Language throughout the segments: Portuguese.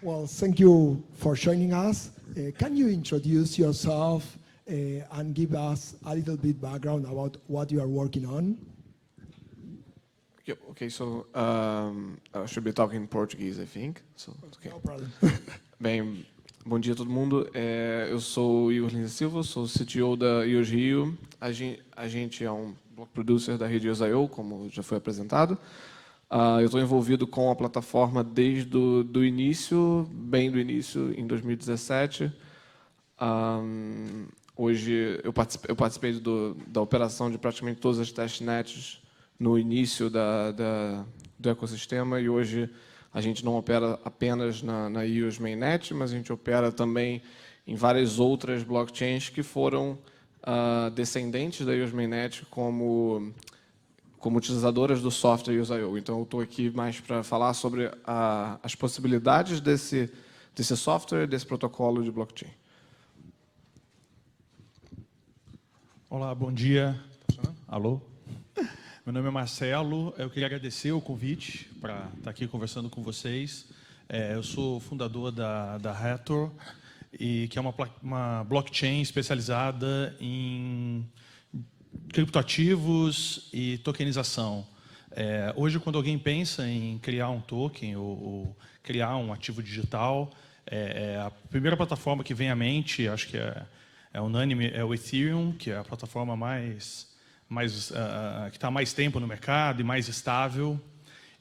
Well, thank you for joining us. Can you introduce yourself and give us a little bit background about what you are working on? Okay, so I should be talking Portuguese, I think. So, okay. No problem. Bem, bom dia a todo mundo. Eu sou o Igor Lins da Silva, sou o CTO da IOS Rio. A gente é um block producer da rede IOS.io, como já foi apresentado. Eu estou envolvido com a plataforma desde do início, bem do início, em 2017. Hoje eu participei da operação de praticamente todas as testnets no início do ecossistema, e hoje a gente não opera apenas na EOS Mainnet, mas a gente opera também em várias outras blockchains que foram descendentes da EOS Mainnet como utilizadoras do software IOS.io. Então, eu estou aqui mais para falar sobre as possibilidades desse software, desse protocolo de blockchain. Olá, bom dia. Alô? Meu nome é Marcelo. Eu queria agradecer o convite para estar aqui conversando com vocês. Eu sou fundador da Hathor, que é uma blockchain especializada em criptoativos e tokenização. Hoje, quando alguém pensa em criar um token ou criar um ativo digital, a primeira plataforma que vem à mente, acho que é unânime, é o Ethereum, que é a plataforma que está há mais tempo no mercado e mais estável.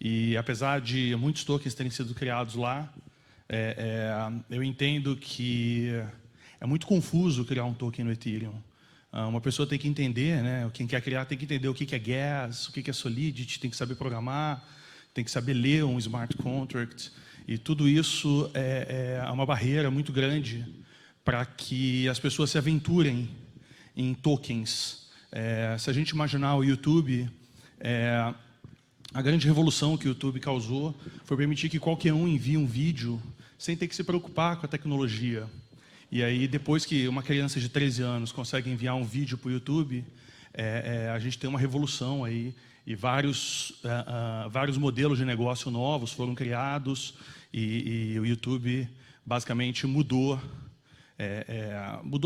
E apesar de muitos tokens terem sido criados lá, eu entendo que é muito confuso criar um token no Ethereum. Uma pessoa tem que entender, né? Quem quer criar tem que entender o que é gas, o que é Solidity, tem que saber programar, tem que saber ler um smart contract. E tudo isso é uma barreira muito grande para que as pessoas se aventurem em tokens. Se a gente imaginar o YouTube, a grande revolução que o YouTube causou foi permitir que qualquer um envie um vídeo sem ter que se preocupar com a tecnologia. E aí, depois que uma criança de 13 anos consegue enviar um vídeo para o YouTube, a gente tem uma revolução aí, e vários modelos de negócio novos foram criados, e o YouTube basicamente mudou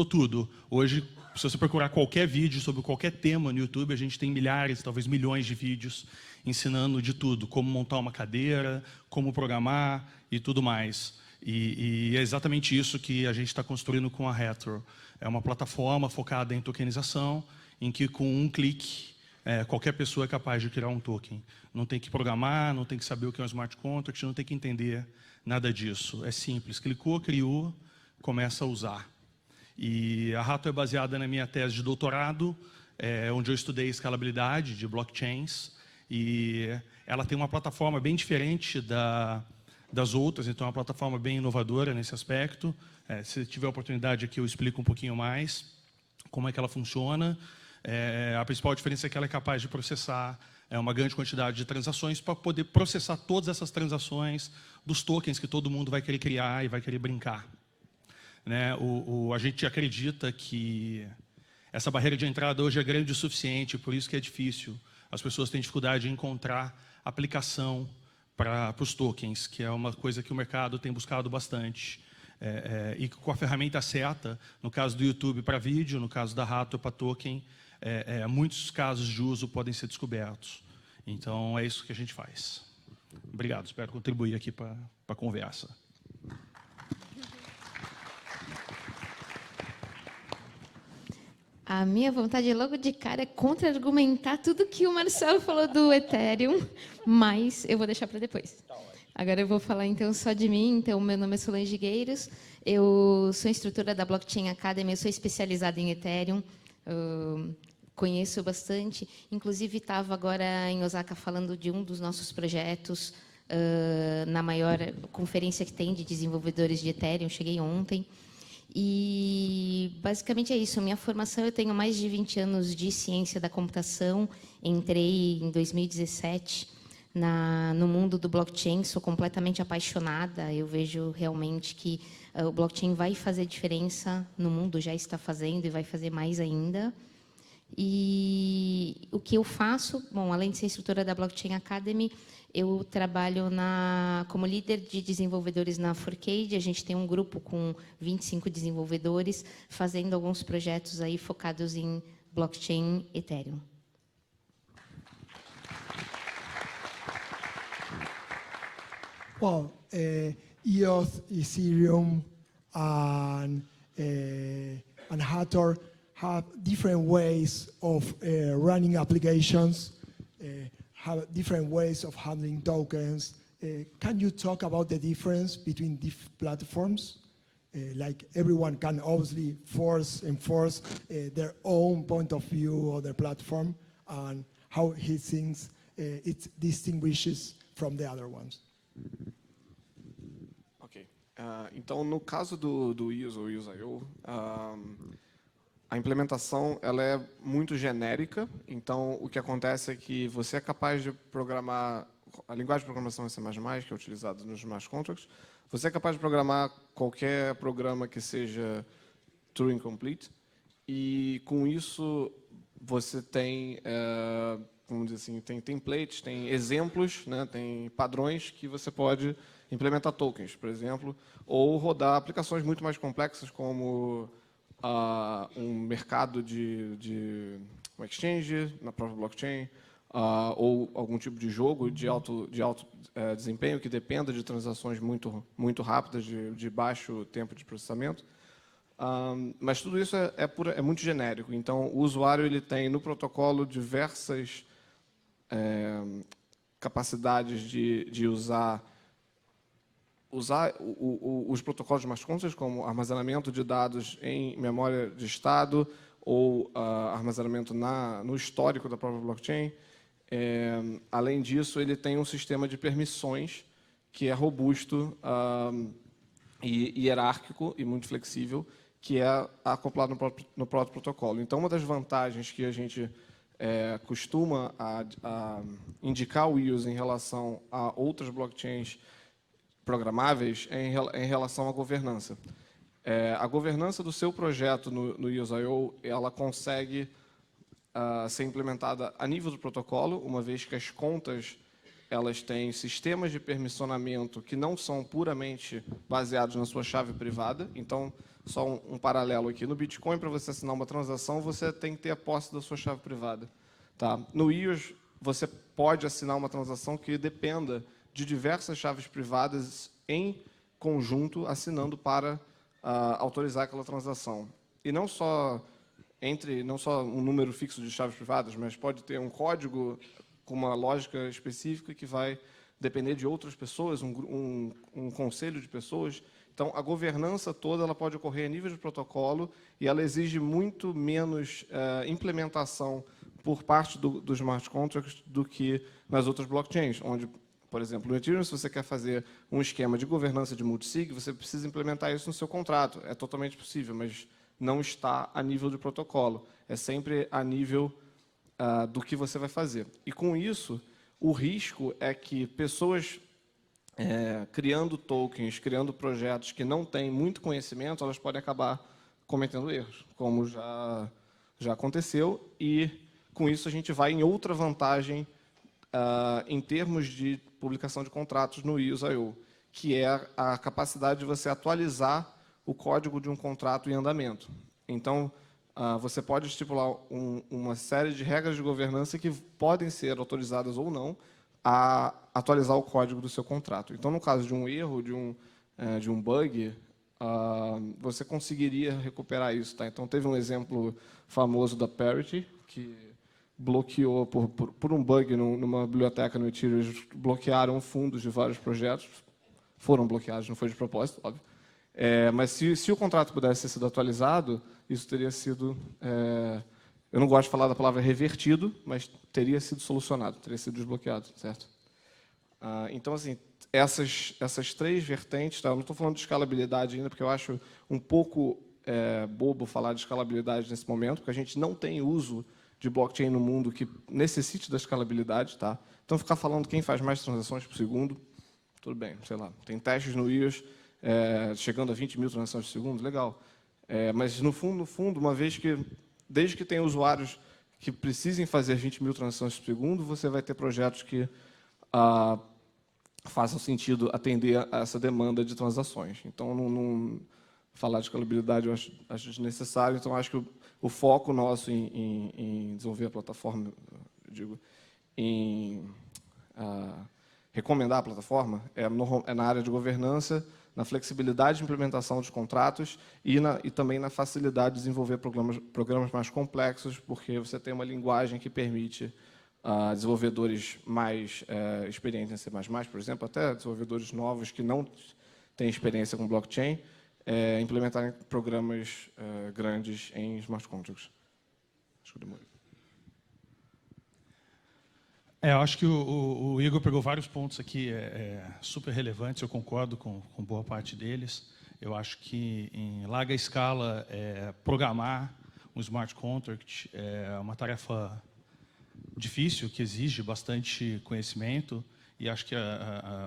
tudo. Hoje, se você procurar qualquer vídeo sobre qualquer tema no YouTube, a gente tem milhares, talvez milhões de vídeos ensinando de tudo, como montar uma cadeira, como programar e tudo mais. E é exatamente isso que a gente está construindo com a Hathor. É uma plataforma focada em tokenização, em que com um clique, qualquer pessoa é capaz de criar um token. Não tem que programar, não tem que saber o que é um smart contract, não tem que entender nada disso. É simples, clicou, criou, começa a usar. E a Hathor é baseada na minha tese de doutorado, onde eu estudei escalabilidade de blockchains, e ela tem uma plataforma bem diferente das outras, então é uma plataforma bem inovadora nesse aspecto. Se tiver oportunidade aqui, eu explico um pouquinho mais como é que ela funciona. A principal diferença é que ela é capaz de processar uma grande quantidade de transações para poder processar todas essas transações dos tokens que todo mundo vai querer criar e vai querer brincar. A gente acredita que essa barreira de entrada hoje é grande o suficiente, por isso que é difícil. As pessoas têm dificuldade em encontrar aplicação para os tokens, que é uma coisa que o mercado tem buscado bastante. E com a ferramenta certa, no caso do YouTube para vídeo, no caso da Hathor para token, muitos casos de uso podem ser descobertos. Então, é isso que a gente faz. Obrigado, espero contribuir aqui para a conversa. A minha vontade logo de cara é contra-argumentar tudo que o Marcelo falou do Ethereum, mas eu vou deixar para depois. Agora eu vou falar então só de mim. Então, meu nome é Solange Gueiros, eu sou instrutora da Blockchain Academy, eu sou especializada em Ethereum, conheço bastante, inclusive estava agora em Osaka falando de um dos nossos projetos na maior conferência que tem de desenvolvedores de Ethereum, cheguei ontem. E, basicamente, é isso. Minha formação, eu tenho mais de 20 anos de ciência da computação. Entrei em 2017 no mundo do blockchain. Sou completamente apaixonada. Eu vejo realmente que o blockchain vai fazer diferença no mundo, já está fazendo e vai fazer mais ainda. E o que eu faço, bom, além de ser instrutora da Blockchain Academy, Eu trabalho como líder de desenvolvedores na Forcade. A gente tem um grupo com 25 desenvolvedores fazendo alguns projetos aí focados em blockchain Ethereum. Well, EOS, Ethereum, and Hathor have different ways of running applications, have different ways of handling tokens. Can you talk about the difference between these platforms? Like everyone can obviously enforce their own point of view of their platform and how he thinks it distinguishes from the other ones. Ok. Então, no caso do EOS ou EOS.io, a implementação ela é muito genérica. Então, o que acontece é que você é capaz de programar a linguagem de programação é C++, que é utilizada nos smart contracts. Você é capaz de programar qualquer programa que seja Turing Complete. E, com isso, você tem, vamos dizer assim, tem templates, tem exemplos, né, tem padrões que você pode implementar tokens, por exemplo, ou rodar aplicações muito mais complexas, como um mercado de um exchange na própria blockchain, ou algum tipo de jogo de alto desempenho que dependa de transações muito rápidas, de baixo tempo de processamento. Mas tudo isso é muito genérico. Então, o usuário ele tem no protocolo diversas capacidades de usar os protocolos de smart contracts, como armazenamento de dados em memória de estado ou armazenamento no histórico da própria blockchain. Além disso, ele tem um sistema de permissões que é robusto e hierárquico e muito flexível, que é acoplado no próprio protocolo. Então, uma das vantagens que a gente costuma a indicar o EOS em relação a outras blockchains programáveis em relação à governança. A governança do seu projeto no EOS.io, ela consegue ser implementada a nível do protocolo, uma vez que as contas elas têm sistemas de permissionamento que não são puramente baseados na sua chave privada. Então, só um paralelo aqui. No Bitcoin, para você assinar uma transação, você tem que ter a posse da sua chave privada. Tá? No EOS, você pode assinar uma transação que dependa de diversas chaves privadas em conjunto, assinando para autorizar aquela transação. E não só um número fixo de chaves privadas, mas pode ter um código com uma lógica específica que vai depender de outras pessoas, um conselho de pessoas. Então, a governança toda ela pode ocorrer a nível de protocolo e ela exige muito menos implementação por parte dos smart contracts do que nas outras blockchains, onde, por exemplo, no Ethereum, se você quer fazer um esquema de governança de multisig, você precisa implementar isso no seu contrato. É totalmente possível, mas não está a nível de protocolo. É sempre a nível do que você vai fazer. E, com isso, o risco é que pessoas criando tokens, criando projetos que não têm muito conhecimento, elas podem acabar cometendo erros, como já aconteceu. E, com isso, a gente vai em outra vantagem em termos de publicação de contratos no EOS.io, que é a capacidade de você atualizar o código de um contrato em andamento. Então, você pode estipular uma série de regras de governança que podem ser autorizadas ou não a atualizar o código do seu contrato. Então, no caso de um erro, de um bug, você conseguiria recuperar isso. Tá? Então, teve um exemplo famoso da Parity, que bloqueou, por um bug numa biblioteca no Ethereum, eles bloquearam fundos de vários projetos. Foram bloqueados, não foi de propósito, óbvio. Mas se o contrato pudesse ter sido atualizado, isso teria sido, eu não gosto de falar da palavra revertido, mas teria sido solucionado, teria sido desbloqueado, certo? Então, assim, essas três vertentes, tá? Eu não estou falando de escalabilidade ainda, porque eu acho um pouco bobo falar de escalabilidade nesse momento, porque a gente não tem uso de blockchain no mundo que necessite da escalabilidade. Tá? Então, ficar falando quem faz mais transações por segundo, tudo bem, sei lá. Tem testes no EOS chegando a 20 mil transações por segundo, legal. Mas, no fundo, uma vez que, desde que tenha usuários que precisem fazer 20 mil transações por segundo, você vai ter projetos que faça sentido atender a essa demanda de transações. Então, falar de escalabilidade eu acho desnecessário. Então, acho que o foco nosso em desenvolver a plataforma, em recomendar a plataforma, é na área de governança, na flexibilidade de implementação dos contratos e também na facilidade de desenvolver programas mais complexos, porque você tem uma linguagem que permite desenvolvedores mais experientes em C++, por exemplo, até desenvolvedores novos que não têm experiência com blockchain, implementarem programas grandes em smart contracts. Acho que demorei. Eu acho que o Igor pegou vários pontos aqui super relevantes, eu concordo com boa parte deles. Eu acho que, em larga escala, programar um smart contract é uma tarefa difícil, que exige bastante conhecimento, e acho que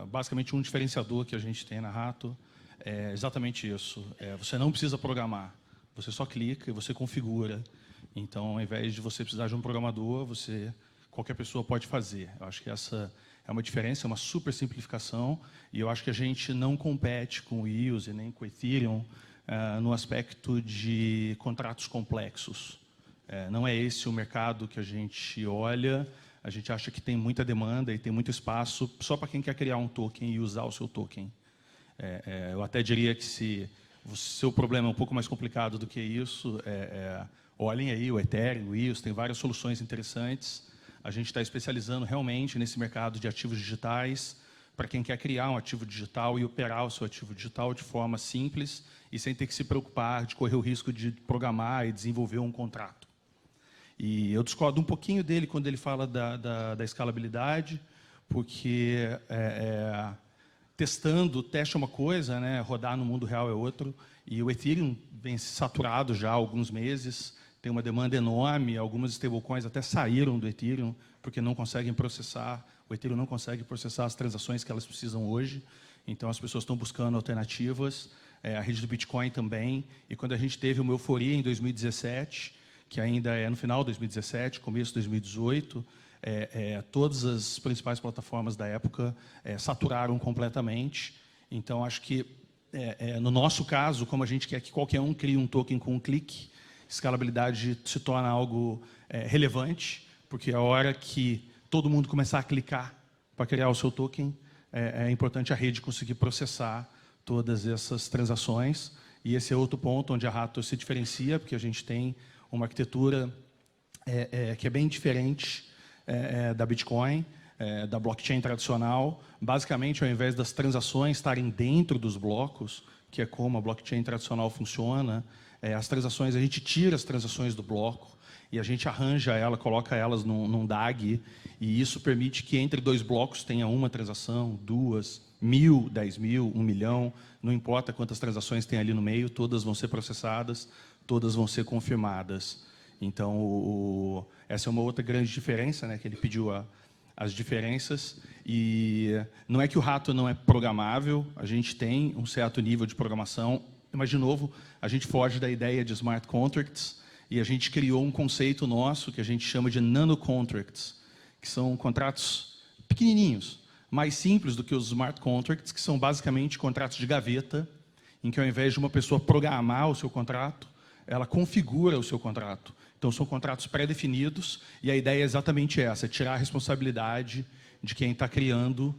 basicamente um diferenciador que a gente tem na Rato é exatamente isso. Você não precisa programar, você só clica e você configura. Então, ao invés de você precisar de um programador, qualquer pessoa pode fazer. Eu acho que essa é uma diferença, é uma super simplificação, e eu acho que a gente não compete com o EOS e nem com o Ethereum no aspecto de contratos complexos. Não é esse o mercado que a gente olha. A gente acha que tem muita demanda e tem muito espaço só para quem quer criar um token e usar o seu token. Eu até diria que se o seu problema é um pouco mais complicado do que isso, olhem aí o Ethereum, o EOS, tem várias soluções interessantes. A gente está especializando realmente nesse mercado de ativos digitais, para quem quer criar um ativo digital e operar o seu ativo digital de forma simples e sem ter que se preocupar de correr o risco de programar e desenvolver um contrato. E eu discordo um pouquinho dele quando ele fala da escalabilidade, porque teste é uma coisa, né? Rodar no mundo real é outro, e o Ethereum vem saturado já há alguns meses, tem uma demanda enorme, algumas stablecoins até saíram do Ethereum, porque não conseguem processar, o Ethereum não consegue processar as transações que elas precisam hoje, então as pessoas estão buscando alternativas, a rede do Bitcoin também, e quando a gente teve uma euforia em 2017, que ainda é no final de 2017, começo de 2018, todas as principais plataformas da época saturaram completamente. Então, acho que, no nosso caso, como a gente quer que qualquer um crie um token com um clique, escalabilidade se torna algo relevante, porque a hora que todo mundo começar a clicar para criar o seu token, é importante a rede conseguir processar todas essas transações. E esse é outro ponto onde a Rato se diferencia, porque a gente tem uma arquitetura que é bem diferente da Bitcoin, da blockchain tradicional. Basicamente, ao invés das transações estarem dentro dos blocos, que é como a blockchain tradicional funciona, as transações, a gente tira as transações do bloco e a gente arranja ela, coloca elas num DAG, e isso permite que entre dois blocos tenha uma transação, 2, 1.000, 10.000, 1 milhão, não importa quantas transações tem ali no meio, todas vão ser processadas, todas vão ser confirmadas. Então, essa é uma outra grande diferença, né, que ele pediu as diferenças. E não é que o Rato não é programável, a gente tem um certo nível de programação, mas, de novo, a gente foge da ideia de smart contracts e a gente criou um conceito nosso que a gente chama de nanocontracts, que são contratos pequenininhos, mais simples do que os smart contracts, que são basicamente contratos de gaveta, em que, ao invés de uma pessoa programar o seu contrato, ela configura o seu contrato. Então, são contratos pré-definidos, e a ideia é exatamente essa, tirar a responsabilidade de quem está criando,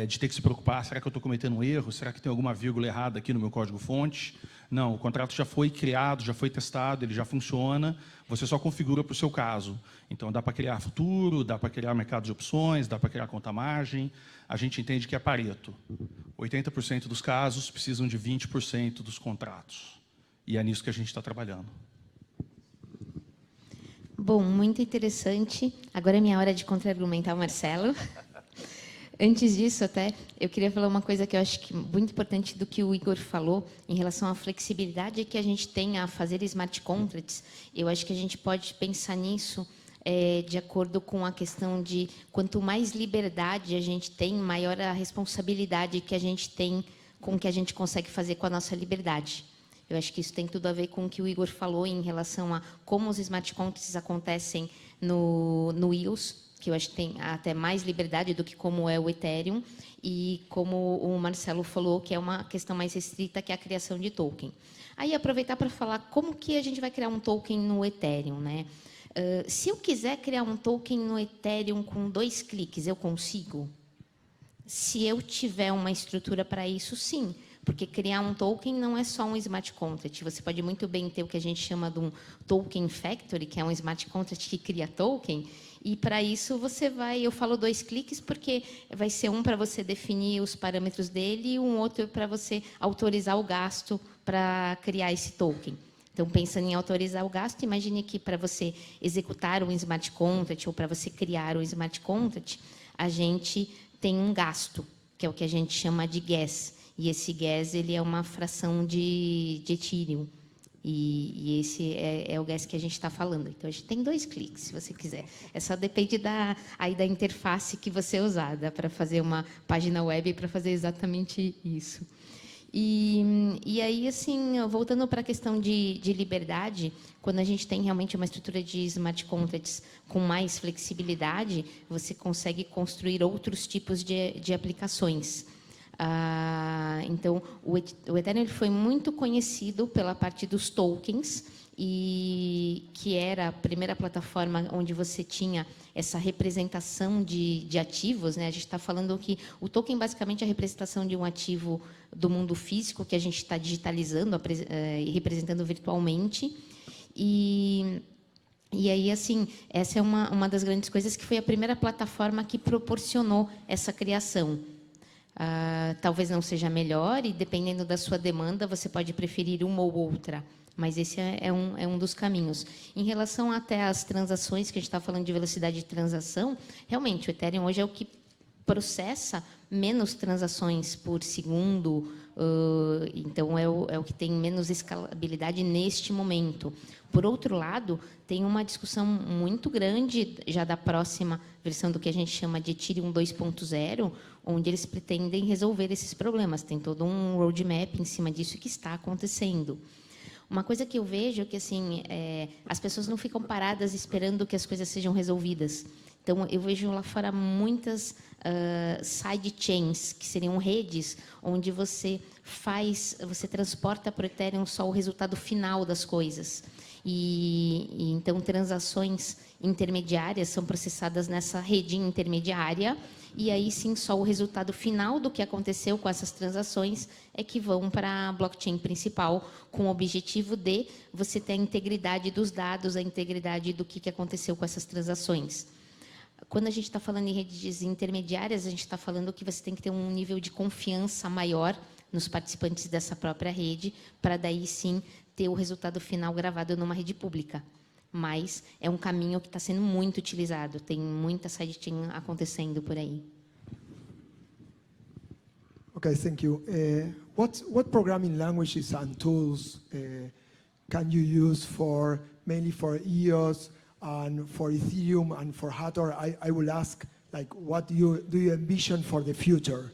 de ter que se preocupar, será que eu estou cometendo um erro? Será que tem alguma vírgula errada aqui no meu código-fonte? Não, o contrato já foi criado, já foi testado, ele já funciona, você só configura para o seu caso. Então, dá para criar futuro, dá para criar mercado de opções, dá para criar conta-margem. A gente entende que é Pareto. 80% dos casos precisam de 20% dos contratos. E é nisso que a gente está trabalhando. Bom, muito interessante. Agora é minha hora de contra-argumentar o Marcelo. Antes disso, até, eu queria falar uma coisa que eu acho que é muito importante do que o Igor falou em relação à flexibilidade que a gente tem a fazer smart contracts. Eu acho que a gente pode pensar nisso de acordo com a questão de quanto mais liberdade a gente tem, maior a responsabilidade que a gente tem com o que a gente consegue fazer com a nossa liberdade. Eu acho que isso tem tudo a ver com o que o Igor falou em relação a como os smart contracts acontecem no EOS, que eu acho que tem até mais liberdade do que como é o Ethereum, e como o Marcelo falou, que é uma questão mais restrita, que é a criação de token. Aí, aproveitar para falar como que a gente vai criar um token no Ethereum, né? Se eu quiser criar um token no Ethereum com 2 cliques, eu consigo? Se eu tiver uma estrutura para isso, sim. Porque criar um token não é só um smart contract. Você pode muito bem ter o que a gente chama de um token factory, que é um smart contract que cria token. E, para isso, você vai... Eu falo 2 cliques porque vai ser um para você definir os parâmetros dele e um outro para você autorizar o gasto para criar esse token. Então, pensando em autorizar o gasto, imagine que para você executar um smart contract ou para você criar um smart contract, a gente tem um gasto, que é o que a gente chama de gas. E esse gas ele é uma fração de Ethereum. E esse é o gas que a gente está falando. Então, a gente tem 2 cliques, se você quiser. É só depende da interface que você usar. Dá para fazer uma página web para fazer exatamente isso. E aí, assim, voltando para a questão de liberdade, quando a gente tem realmente uma estrutura de smart contracts com mais flexibilidade, você consegue construir outros tipos de aplicações. Então, o Ethereum ele foi muito conhecido pela parte dos tokens, e que era a primeira plataforma onde você tinha essa representação de ativos, né? A gente está falando que o token basicamente é a representação de um ativo do mundo físico que a gente está digitalizando e representando virtualmente. E aí, assim, essa é uma das grandes coisas, que foi a primeira plataforma que proporcionou essa criação. Talvez não seja melhor, e dependendo da sua demanda, você pode preferir uma ou outra. Mas esse é um dos caminhos. Em relação até às transações, que a gente está falando de velocidade de transação, realmente, o Ethereum hoje é o que processa menos transações por segundo, então é o que tem menos escalabilidade neste momento. Por outro lado, tem uma discussão muito grande já da próxima versão do que a gente chama de Ethereum 2.0, onde eles pretendem resolver esses problemas. Tem todo um roadmap em cima disso que está acontecendo. Uma coisa que eu vejo é que, assim, as pessoas não ficam paradas esperando que as coisas sejam resolvidas. Então, eu vejo lá fora muitas side chains, que seriam redes, onde você transporta para o Ethereum só o resultado final das coisas. E então, transações intermediárias são processadas nessa rede intermediária, e aí sim só o resultado final do que aconteceu com essas transações é que vão para a blockchain principal, com o objetivo de você ter a integridade dos dados, a integridade do que aconteceu com essas transações. Quando a gente está falando em redes intermediárias, a gente está falando que você tem que ter um nível de confiança maior nos participantes dessa própria rede, para daí sim ter o resultado final gravado numa rede pública. Mas é um caminho que está sendo muito utilizado, tem muita sidechain acontecendo por aí. Okay, thank you. What programming languages and tools can you use mainly for EOS and for Ethereum and for Hathor? I will ask, like, what do you envision for the future?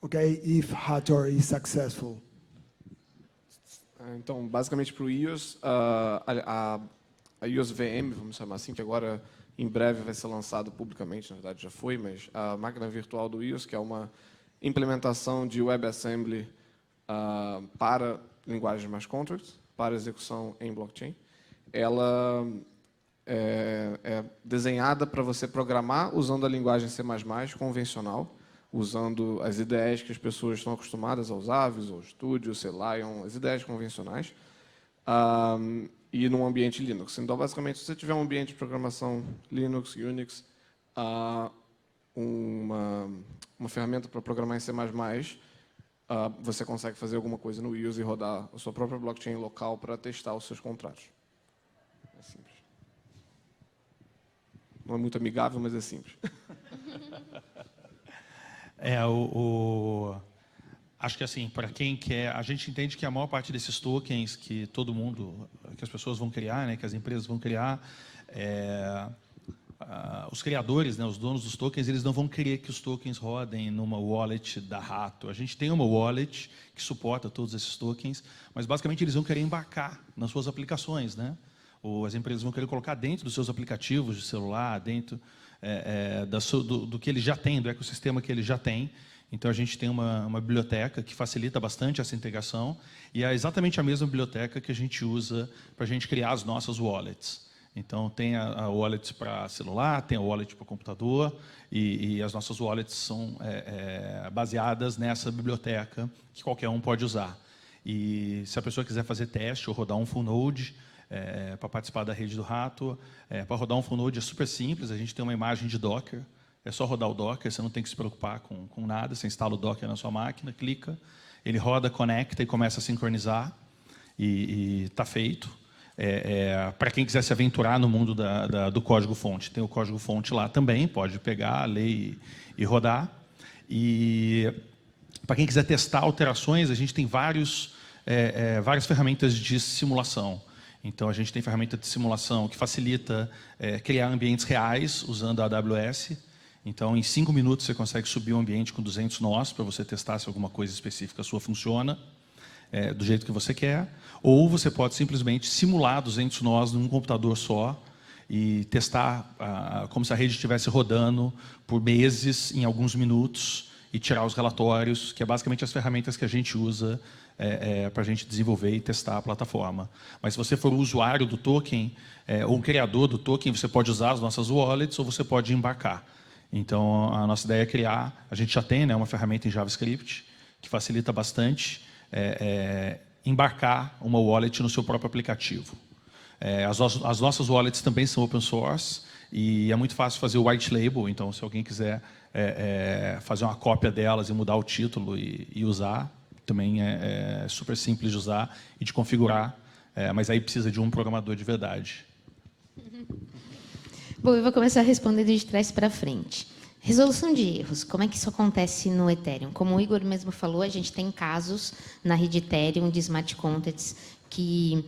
Okay, if Hathor is successful. Então, basicamente, para o EOS, a EOS VM, vamos chamar assim, que agora, em breve, vai ser lançado publicamente, na verdade já foi, mas a máquina virtual do EOS, que é uma implementação de WebAssembly para linguagem de smart contracts, para execução em blockchain. Ela é desenhada para você programar usando a linguagem C++ convencional, usando as ideias que as pessoas estão acostumadas a usar, Visual Studio, C-Lion, as ideias convencionais, e num ambiente Linux. Então, basicamente, se você tiver um ambiente de programação Linux, Unix, uma ferramenta para programar em C++, você consegue fazer alguma coisa no EOS e rodar a sua própria blockchain local para testar os seus contratos. É simples. Não é muito amigável, mas é simples. Acho que, assim, para quem quer, a gente entende que a maior parte desses tokens que que as pessoas vão criar, né, que as empresas vão criar, os criadores, né, os donos dos tokens, eles não vão querer que os tokens rodem numa wallet da Hathor. A gente tem uma wallet que suporta todos esses tokens, mas basicamente eles vão querer embarcar nas suas aplicações, né? ou as empresas vão querer colocar dentro dos seus aplicativos de celular, dentro do que eles já têm, do ecossistema que eles já têm. Então, a gente tem uma biblioteca que facilita bastante essa integração, e é exatamente a mesma biblioteca que a gente usa para a gente criar as nossas wallets. Então, tem a wallet para celular, tem a wallet para computador, e as nossas wallets são baseadas nessa biblioteca que qualquer um pode usar. E se a pessoa quiser fazer teste ou rodar um full node para participar da rede do rato, para rodar um full node é super simples, a gente tem uma imagem de Docker, é só rodar o Docker, você não tem que se preocupar com nada, você instala o Docker na sua máquina, clica, ele roda, conecta e começa a sincronizar, e está feito. Para quem quiser se aventurar no mundo do código-fonte, tem o código-fonte lá também, pode pegar, ler e rodar. E para quem quiser testar alterações, a gente tem várias ferramentas de simulação. Então, a gente tem ferramenta de simulação que facilita criar ambientes reais usando a AWS. Então, em 5 minutos, você consegue subir um ambiente com 200 nós para você testar se alguma coisa específica sua funciona do jeito que você quer. Ou você pode simplesmente simular 200 nós num computador só e testar como se a rede estivesse rodando por meses, em alguns minutos, e tirar os relatórios, que é basicamente as ferramentas que a gente usa para a gente desenvolver e testar a plataforma. Mas se você for o usuário do token, ou o criador do token, você pode usar as nossas wallets ou você pode embarcar. Então, a nossa ideia é criar, a gente já tem uma ferramenta em JavaScript que facilita bastante embarcar uma wallet no seu próprio aplicativo. As nossas wallets também são open source e é muito fácil fazer o white label, então se alguém quiser fazer uma cópia delas e mudar o título e usar, também é super simples de usar e de configurar, mas aí precisa de um programador de verdade. Bom, eu vou começar respondendo de trás para frente. Resolução de erros, como é que isso acontece no Ethereum? Como o Igor mesmo falou, a gente tem casos na rede Ethereum de smart contracts que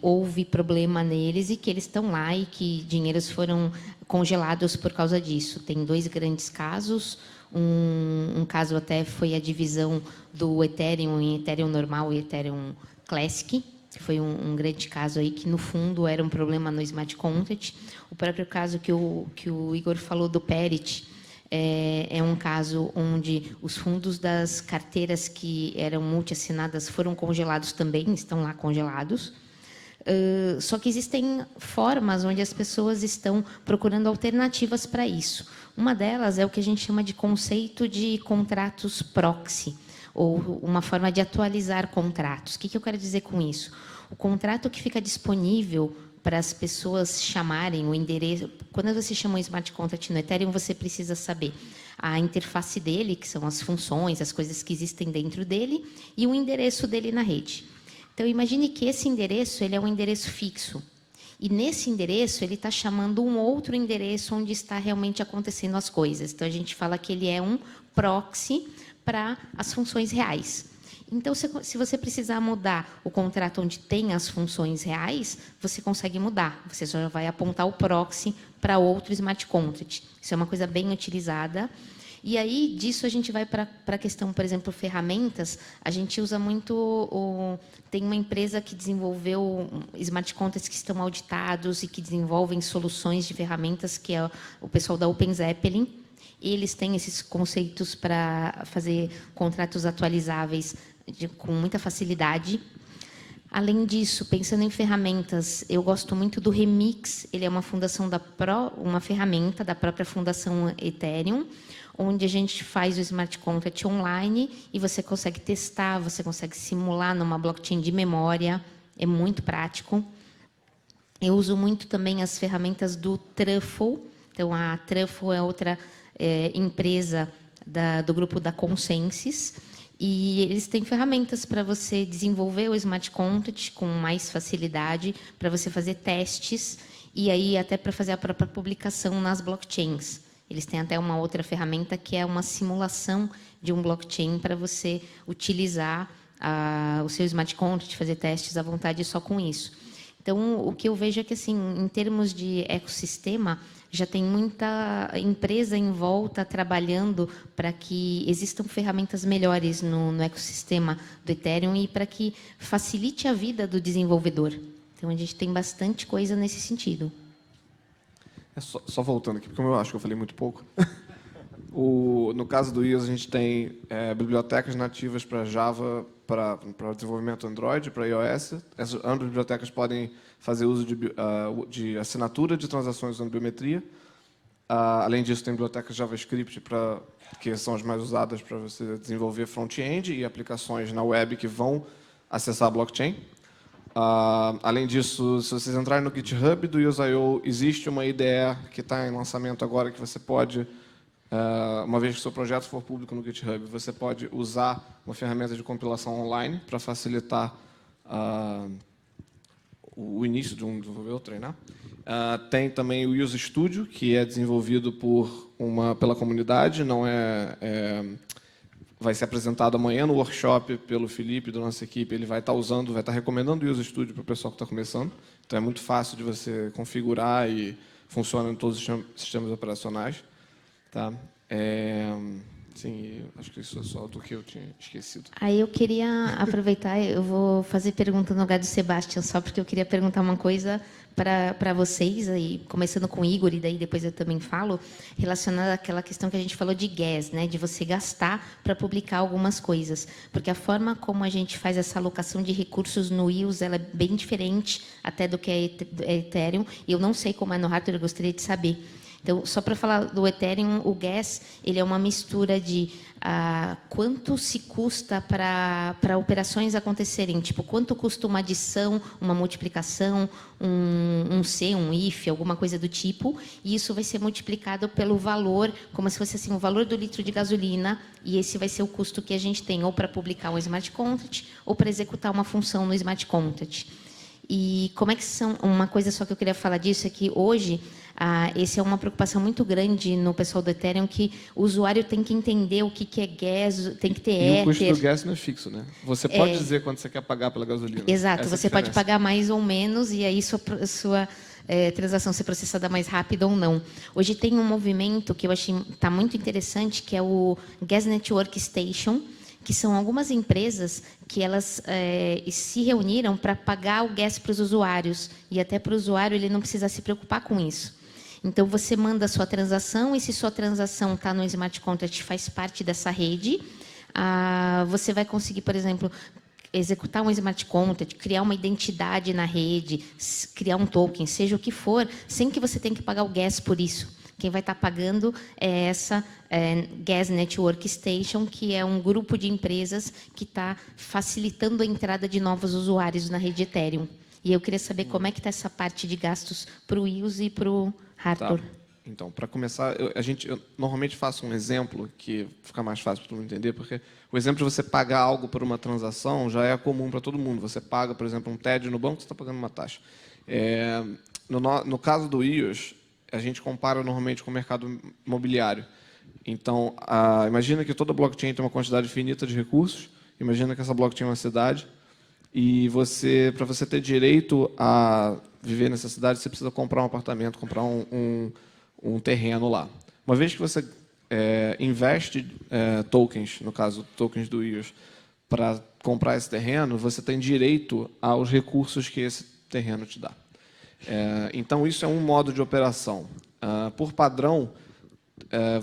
houve problema neles e que eles estão lá e que dinheiros foram congelados por causa disso. Tem 2 grandes casos. Um caso até foi a divisão do Ethereum em Ethereum normal e Ethereum Classic. Foi um grande caso aí que, no fundo, era um problema no smart contract. O próprio caso que o Igor falou do Parity é um caso onde os fundos das carteiras que eram multi-assinadas foram congelados também, estão lá congelados. Só que existem formas onde as pessoas estão procurando alternativas para isso. Uma delas é o que a gente chama de conceito de contratos proxy, ou uma forma de atualizar contratos. O que eu quero dizer com isso? O contrato que fica disponível para as pessoas chamarem o endereço. Quando você chama um smart contract no Ethereum, você precisa saber a interface dele, que são as funções, as coisas que existem dentro dele, e o endereço dele na rede. Então, imagine que esse endereço ele é um endereço fixo. E, nesse endereço, ele está chamando um outro endereço onde está realmente acontecendo as coisas. Então, a gente fala que ele é um proxy para as funções reais. Então, se você precisar mudar o contrato onde tem as funções reais, você consegue mudar. Você só vai apontar o proxy para outro smart contract. Isso é uma coisa bem utilizada. E aí, disso, a gente vai para a questão, por exemplo, ferramentas. A gente usa muito... Tem uma empresa que desenvolveu smart contracts que estão auditados e que desenvolvem soluções de ferramentas, que é o pessoal da OpenZeppelin. Eles têm esses conceitos para fazer contratos atualizáveis com muita facilidade. Além disso, pensando em ferramentas, eu gosto muito do Remix. Ele é uma uma ferramenta da própria Fundação Ethereum, onde a gente faz o smart contract online e você consegue testar, você consegue simular numa blockchain de memória. É muito prático. Eu uso muito também as ferramentas do Truffle. Então, a Truffle é outra empresa do grupo da Consensys. E eles têm ferramentas para você desenvolver o smart contract com mais facilidade, para você fazer testes e aí até para fazer a própria publicação nas blockchains. Eles têm até uma outra ferramenta que é uma simulação de um blockchain para você utilizar o seu smart contract, fazer testes à vontade só com isso. Então, o que eu vejo é que, assim, em termos de ecossistema, já tem muita empresa em volta trabalhando para que existam ferramentas melhores no ecossistema do Ethereum e para que facilite a vida do desenvolvedor. Então, a gente tem bastante coisa nesse sentido. Só voltando aqui, porque eu acho que eu falei muito pouco. No caso do iOS, a gente tem bibliotecas nativas para Java, para desenvolvimento Android, para iOS. Essas ambas bibliotecas podem fazer uso de assinatura de transações usando biometria. Além disso, tem bibliotecas JavaScript, que são as mais usadas para você desenvolver front-end e aplicações na web que vão acessar a blockchain. Além disso, se vocês entrarem no GitHub do Use.io, existe uma IDE que está em lançamento agora que você pode, uma vez que o seu projeto for público no GitHub, você pode usar uma ferramenta de compilação online para facilitar o início de um desenvolvedor treinar. Tem também o Use Studio, que é desenvolvido pela comunidade, vai ser apresentado amanhã no workshop pelo Felipe, da nossa equipe. Ele vai estar recomendando o Use Studio para o pessoal que está começando. Então, é muito fácil de você configurar e funciona em todos os sistemas operacionais. Tá? Sim, acho que isso é só do que eu tinha esquecido. Aí eu queria aproveitar, eu vou fazer pergunta no lugar do Sebastian, só porque eu queria perguntar uma coisa para vocês, aí, começando com o Igor, e daí depois eu também falo, relacionada àquela questão que a gente falou de gas, né, de você gastar para publicar algumas coisas. Porque a forma como a gente faz essa alocação de recursos no iOS, ela é bem diferente até do que é Ethereum. E eu não sei como é no hardware, eu gostaria de saber. Então, só para falar do Ethereum, o gas ele é uma mistura de quanto se custa para operações acontecerem, tipo, quanto custa uma adição, uma multiplicação, um se, um if, alguma coisa do tipo, e isso vai ser multiplicado pelo valor, como se fosse assim, o valor do litro de gasolina, e esse vai ser o custo que a gente tem, ou para publicar um smart contract, ou para executar uma função no smart contract. E como é que são... Uma coisa só que eu queria falar disso é que hoje, essa é uma preocupação muito grande no pessoal do Ethereum, que o usuário tem que entender o que é gas, tem que ter Ether. E o custo do gas não é fixo, né? Você pode dizer quanto você quer pagar pela gasolina. Exato, você pode pagar mais ou menos, e aí sua transação ser processada mais rápido ou não. Hoje tem um movimento que eu achei está muito interessante, que é o Gas Network Station, que são algumas empresas que elas se reuniram para pagar o gas para os usuários, e até para o usuário ele não precisa se preocupar com isso. Então, você manda a sua transação, e se sua transação está no smart contract, faz parte dessa rede, você vai conseguir, por exemplo, executar um smart contract, criar uma identidade na rede, criar um token, seja o que for, sem que você tenha que pagar o gas por isso. Quem vai estar pagando é essa Gas Network Station, que é um grupo de empresas que está facilitando a entrada de novos usuários na rede Ethereum. E eu queria saber como é que está essa parte de gastos para o iOS e para o hardware. Tá. Então, para começar, eu normalmente faço um exemplo que fica mais fácil para todo mundo entender, porque o exemplo de você pagar algo por uma transação já é comum para todo mundo. Você paga, por exemplo, um TED no banco, você está pagando uma taxa. No caso do iOS, a gente compara normalmente com o mercado imobiliário. Então, imagina que toda blockchain tem uma quantidade finita de recursos. Imagina que essa blockchain é uma cidade. E para você ter direito a viver nessa cidade, você precisa comprar um apartamento, comprar um terreno lá. Uma vez que você investe tokens, no caso, tokens do iOS, para comprar esse terreno, você tem direito aos recursos que esse terreno te dá. Então, isso é um modo de operação. Por padrão,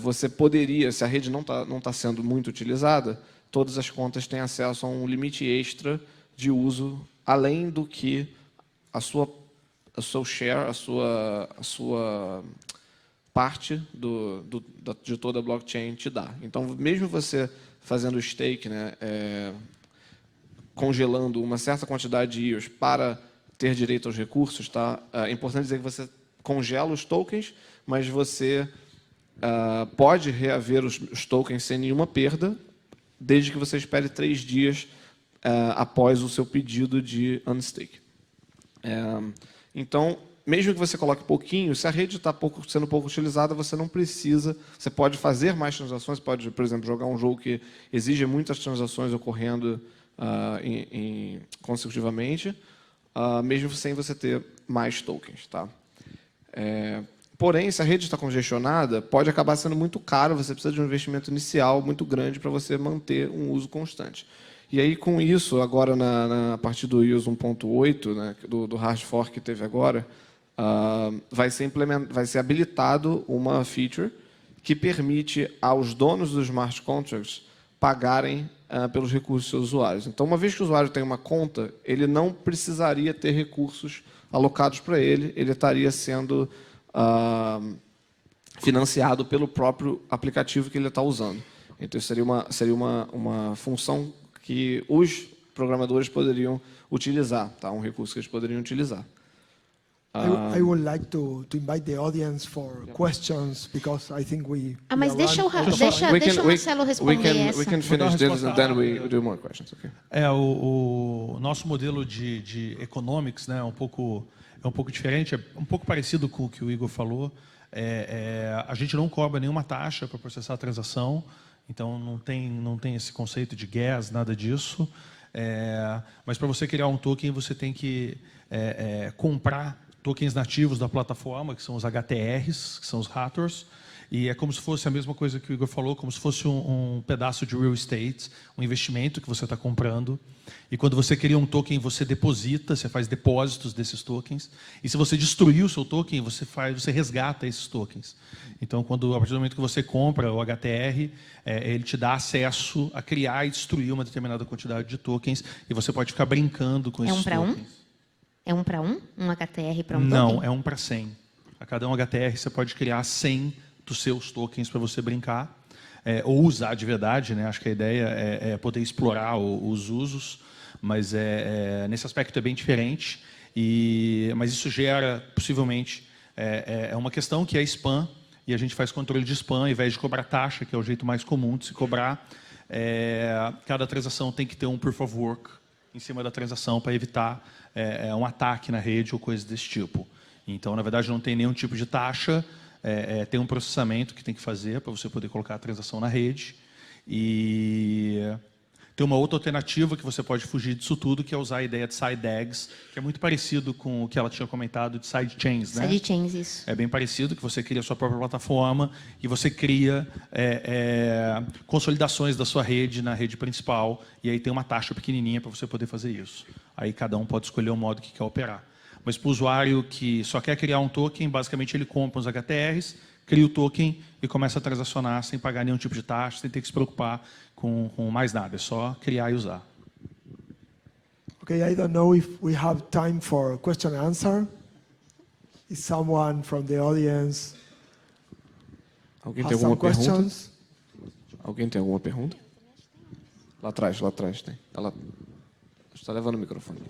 você poderia, se a rede não tá sendo muito utilizada, todas as contas têm acesso a um limite extra de uso, além do que a seu share, a sua parte de toda a blockchain te dá. Então, mesmo você fazendo stake, né, congelando uma certa quantidade de iOS para ter direito aos recursos, tá? É importante dizer que você congela os tokens, mas você pode reaver os tokens sem nenhuma perda, desde que você espere 3 dias após o seu pedido de unstake. Então, mesmo que você coloque pouquinho, se a rede está sendo pouco utilizada, você não precisa. Você pode fazer mais transações, pode, por exemplo, jogar um jogo que exige muitas transações ocorrendo consecutivamente, mesmo sem você ter mais tokens. Tá? Porém, se a rede está congestionada, pode acabar sendo muito caro, você precisa de um investimento inicial muito grande para você manter um uso constante. E aí, com isso, agora, a partir do iOS 1.8, né, do hard fork que teve agora, vai ser habilitado uma feature que permite aos donos dos smart contracts pagarem pelos recursos dos seus usuários. Então, uma vez que o usuário tem uma conta, ele não precisaria ter recursos alocados para ele, ele estaria sendo financiado pelo próprio aplicativo que ele está usando. Então, isso seria uma função que os programadores poderiam utilizar, tá? Um recurso que eles poderiam utilizar. I would like to invite the audience for questions because I think we. Mas we deixa o are running- deixa o Marcelo responder essa. We can finish this and then we do more questions. Okay. O nosso modelo de economics, né, é um pouco diferente, é um pouco parecido com o que o Igor falou. A gente não cobra nenhuma taxa para processar a transação, então não tem esse conceito de gas, nada disso. Mas para você criar um token, você tem que comprar tokens nativos da plataforma, que são os HTRs, que são os Hathors, e é como se fosse a mesma coisa que o Igor falou, como se fosse um pedaço de real estate, um investimento que você está comprando. E quando você cria um token, você deposita, você faz depósitos desses tokens. E se você destruir o seu token, você resgata esses tokens. Então, a partir do momento que você compra o HTR, ele te dá acesso a criar e destruir uma determinada quantidade de tokens, e você pode ficar brincando com esses tokens. É 1 para 1? Um HTR para um token? Não, é 1 para 100. A cada um HTR você pode criar 100 dos seus tokens para você brincar, ou usar de verdade, né? Acho que a ideia é poder explorar os usos, mas nesse aspecto é bem diferente. Mas isso gera, possivelmente, uma questão que é spam, e a gente faz controle de spam, ao invés de cobrar taxa, que é o jeito mais comum de se cobrar. Cada transação tem que ter um proof of work em cima da transação para evitar um ataque na rede ou coisas desse tipo. Então, na verdade, não tem nenhum tipo de taxa, tem um processamento que tem que fazer para você poder colocar a transação na rede. E tem uma outra alternativa que você pode fugir disso tudo, que é usar a ideia de side eggs, que é muito parecido com o que ela tinha comentado de side chains, né? Side chains, isso. É bem parecido, que você cria a sua própria plataforma e você cria consolidações da sua rede na rede principal, e aí tem uma taxa pequenininha para você poder fazer isso. Aí cada um pode escolher o modo que quer operar. Mas para o usuário que só quer criar um token, basicamente ele compra os HTRs, cria o token e começa a transacionar sem pagar nenhum tipo de taxa, sem ter que se preocupar com mais nada. É só criar e usar. Okay, I don't know if we have time for question and answer. Is someone from the audience Alguém has tem alguma some pergunta? questions? Alguém tem alguma pergunta? Lá atrás tem. Ela está levando o microfone.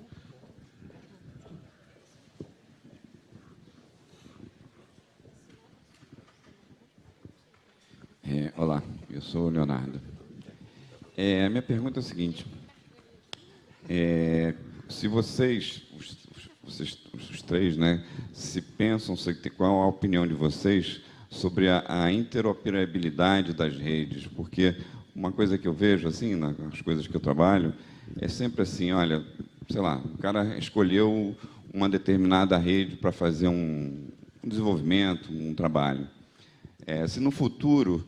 Olá, eu sou o Leonardo. A minha pergunta é a seguinte: se vocês, os três, né, se pensam, qual a opinião de vocês sobre a interoperabilidade das redes? Porque uma coisa que eu vejo assim nas coisas que eu trabalho é sempre assim, olha, sei lá, o cara escolheu uma determinada rede para fazer um desenvolvimento, um trabalho. Se no futuro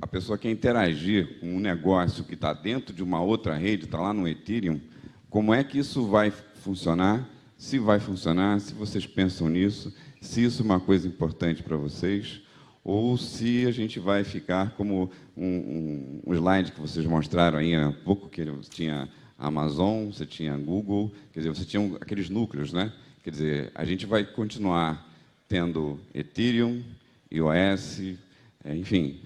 a pessoa quer interagir com um negócio que está dentro de uma outra rede, está lá no Ethereum, como é que isso vai funcionar? Se vai funcionar, se vocês pensam nisso, se isso é uma coisa importante para vocês, ou se a gente vai ficar como um slide que vocês mostraram aí há pouco, que você tinha a Amazon, você tinha a Google, quer dizer, você tinha aqueles núcleos, né? Quer dizer, a gente vai continuar tendo Ethereum, iOS, enfim,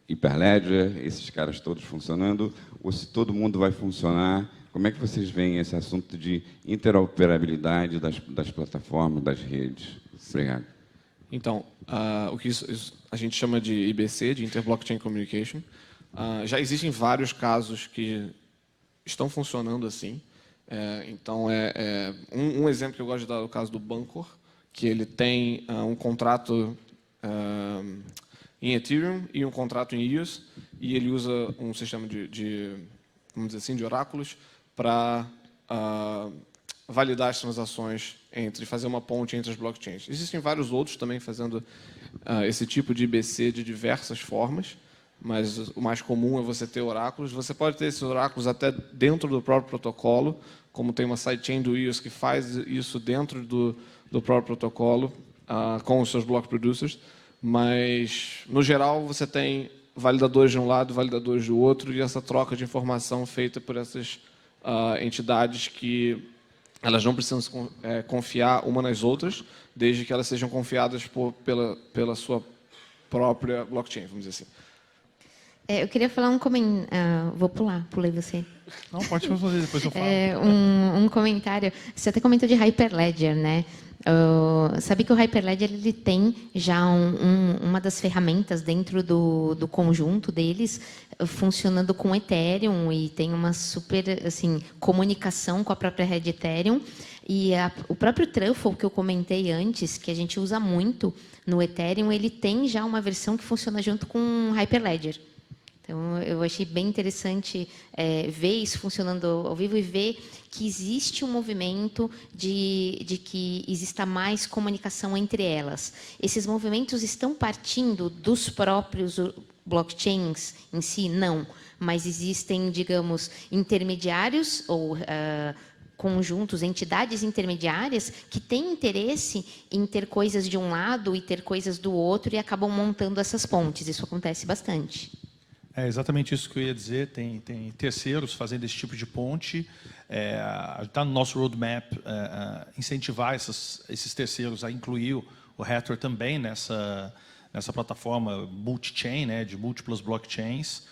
Hyperledger, esses caras todos funcionando, ou se todo mundo vai funcionar. Como é que vocês veem esse assunto de interoperabilidade das plataformas, das redes? Obrigado. Então, o que a gente chama de IBC, de Inter-Blockchain Communication. Já existem vários casos que estão funcionando assim. Então, um exemplo que eu gosto de dar é o caso do Bancor, que ele tem um contrato em Ethereum e um contrato em EOS, e ele usa um sistema vamos dizer assim, de oráculos para validar as transações, fazer uma ponte entre as blockchains. Existem vários outros também fazendo esse tipo de IBC de diversas formas. mas o mais comum é você ter oráculos. Você pode ter esses oráculos até dentro do próprio protocolo, como tem uma sidechain do EOS que faz isso dentro do próprio protocolo, com os seus block producers, mas, no geral, você tem validadores de um lado, validadores do outro, e essa troca de informação feita por essas entidades que elas não precisam confiar uma nas outras, desde que elas sejam confiadas pela sua própria blockchain, vamos dizer assim. Eu queria falar vou pulei você. Não, pode responder, depois eu falo. Um comentário. Você até comentou de Hyperledger, né? Sabe que o Hyperledger ele tem já uma das ferramentas dentro do conjunto deles funcionando com Ethereum e tem uma super comunicação com a própria rede Ethereum. E o próprio Truffle que eu comentei antes, que a gente usa muito no Ethereum, ele tem já uma versão que funciona junto com o Hyperledger. Então, eu achei bem interessante ver isso funcionando ao vivo e ver que existe um movimento de que exista mais comunicação entre elas. Esses movimentos estão partindo dos próprios blockchains em si? Não. Mas existem, digamos, intermediários ou conjuntos, entidades intermediárias que têm interesse em ter coisas de um lado e ter coisas do outro e acabam montando essas pontes. Isso acontece bastante. É exatamente isso que eu ia dizer. Tem terceiros fazendo esse tipo de ponte. Está no nosso roadmap incentivar esses terceiros a incluir o Hathor também nessa plataforma multi-chain, né, de múltiplas blockchains.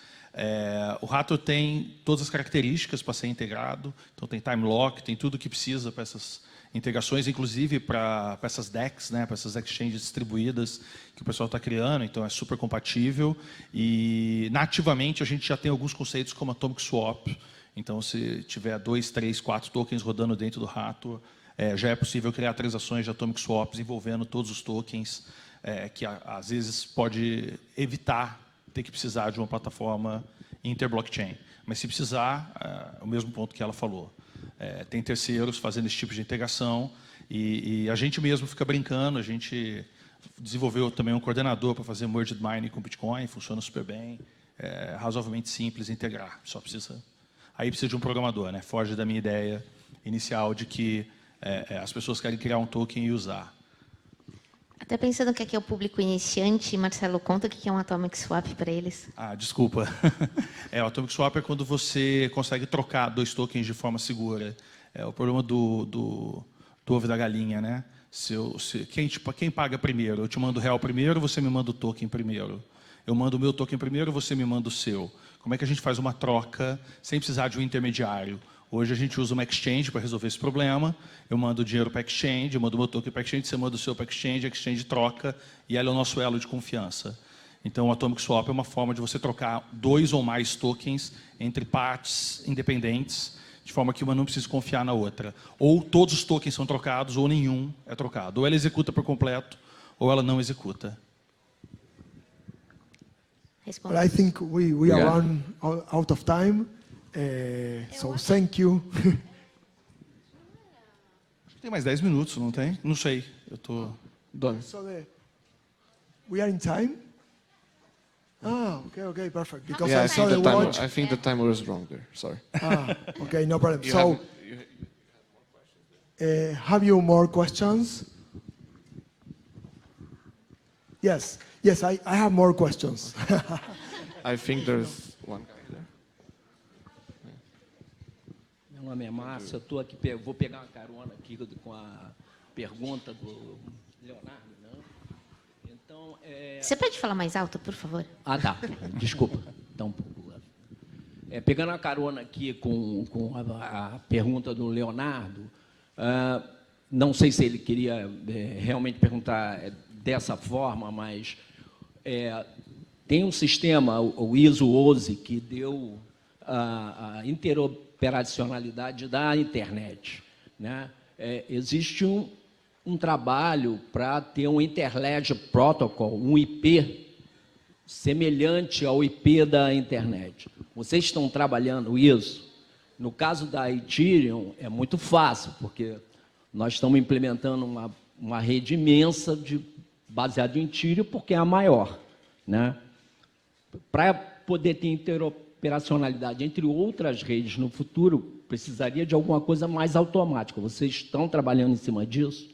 O Hathor tem todas as características para ser integrado. Então, tem time lock, tem tudo o que precisa para essas integrações, inclusive para essas DEX, né, para essas exchanges distribuídas que o pessoal está criando, então é super compatível. E nativamente a gente já tem alguns conceitos como Atomic Swap. Então, se tiver 2, 3, 4 tokens rodando dentro do Hathor, já é possível criar transações de Atomic Swaps envolvendo todos os tokens, que às vezes pode evitar ter que precisar de uma plataforma interblockchain. Mas se precisar, é o mesmo ponto que ela falou. Tem terceiros fazendo esse tipo de integração e a gente mesmo fica brincando, a gente desenvolveu também um coordenador para fazer merged mining com Bitcoin, funciona super bem, razoavelmente simples integrar, só precisa... Aí precisa de um programador, né? Foge da minha ideia inicial de que as pessoas querem criar um token e usar. Até pensando que aqui é o público iniciante, Marcelo, conta o que é um Atomic Swap para eles. Desculpa. O Atomic Swap é quando você consegue trocar 2 tokens de forma segura. É o problema do ovo da galinha, né? Quem paga primeiro? Eu te mando o real primeiro, você me manda o token primeiro. Eu mando o meu token primeiro, você me manda o seu. Como é que a gente faz uma troca sem precisar de um intermediário? Hoje a gente usa uma exchange para resolver esse problema. Eu mando o dinheiro para a exchange, eu mando o meu token para a exchange, você manda o seu para a exchange troca e ela é o nosso elo de confiança. Então, o Atomic Swap é uma forma de você trocar 2 ou mais tokens entre partes independentes, de forma que uma não precisa confiar na outra. Ou todos os tokens são trocados, ou nenhum é trocado. Ou ela executa por completo, ou ela não executa. But I think we are run out of time. So thank you. Acho que tem mais 10 minutos, não tem? Não sei. Eu tô... Done. So we are in time? Okay, perfect. Because I saw the watch. I think the timer was wrong there. Sorry. Okay, no problem. So, have you more questions? Yes, I have more questions. I think there's one guy there. Meu nome é Márcio, eu estou aqui, vou pegar uma carona aqui com a pergunta do Leonardo, né? Então, Você pode falar mais alto, por favor? Tá, desculpa. Então, pegando a carona aqui com a pergunta do Leonardo, não sei se ele queria realmente perguntar dessa forma, mas tem um sistema, o ISO 11, que deu a interoperacionalidade da internet, né? Existe um trabalho para ter um Interledge Protocol, um IP semelhante ao IP da internet. Vocês estão trabalhando isso? No caso da Ethereum, é muito fácil, porque nós estamos implementando uma rede imensa baseada em Ethereum, porque é a maior, né? Para poder ter interoperacionalidade entre outras redes no futuro, precisaria de alguma coisa mais automática. Vocês estão trabalhando em cima disso?